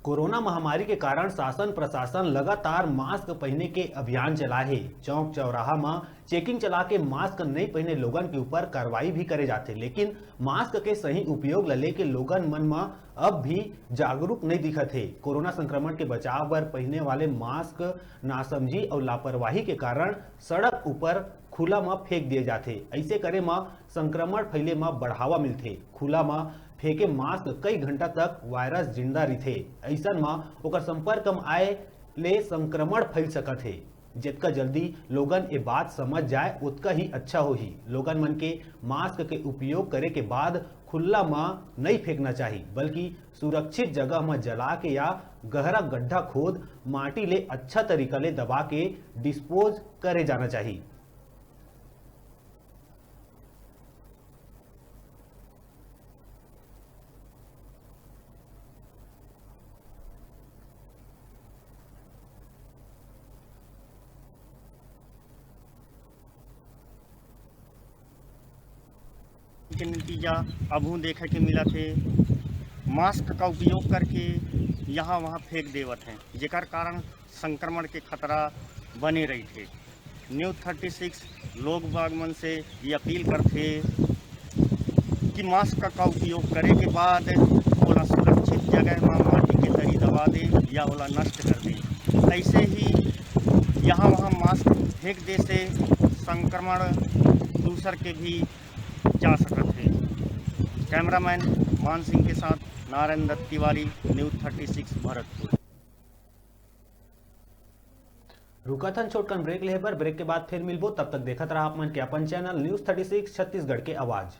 Corona महामारी के कारण शासन प्रशासन लगातार मास्क पहने के अभियान चलाए है। चौक चौराहा में चेकिंग चला के मास्क नहीं पहने लोगन के ऊपर कार्रवाई भी करे जाते, लेकिन मास्क के सही उपयोग ला लेके लोगन मन में अब भी जागरूक नहीं दिखत है। कोरोना संक्रमण के बचाव बर पहने वाले मास्क नासमझी और लापरवाही के कारण सड़क ऊपर खुला में फेंक दिए जाते। ऐसे करे में संक्रमण फैले में बढ़ावा मिलते। खुला में फेंके मास्क कई घंटा तक वायरस जिंदा रही, ऐसा में ओकर संपर्क में आए ले संक्रमण फैल सकत है। जितना जल्दी लोगन ये बात समझ जाए उतना ही अच्छा हो ही। लोगन मन के मास्क के उपयोग करे के बाद खुला में नहीं फेंकना चाहिए, बल्कि सुरक्षित जगह में जला के या गहरा गड्ढा खोद माटी ले अच्छा तरीका ले दबा के डिस्पोज करे जाना चाहिए। के नतीजा अबू देखे के मिला थे। मास्क का उपयोग करके यहाँ वहाँ फेंक देवत हैं, जेकर कारण संक्रमण के खतरा बने रही थे। न्यूज़ 36 लोग बागमन से ये अपील करते कि मास्क का उपयोग करे के बाद ओला सुरक्षित जगह में माटी के तरी दबा दे या ओला नष्ट कर दे। ऐसे ही यहाँ वहाँ मास्क फेंक दे से संक्रमण दूसर के भी जा सकते थे। कैमरामैन मान सिंह के साथ नारायण दत्त तिवारी, न्यूज़ 36 भरतपुर। रुकाथन छोटकन ब्रेक ले पर ब्रेक के बाद फिर मिलबो। तब तक देखत रहा आप मन के अपन चैनल न्यूज़ 36 छत्तीसगढ़ के आवाज।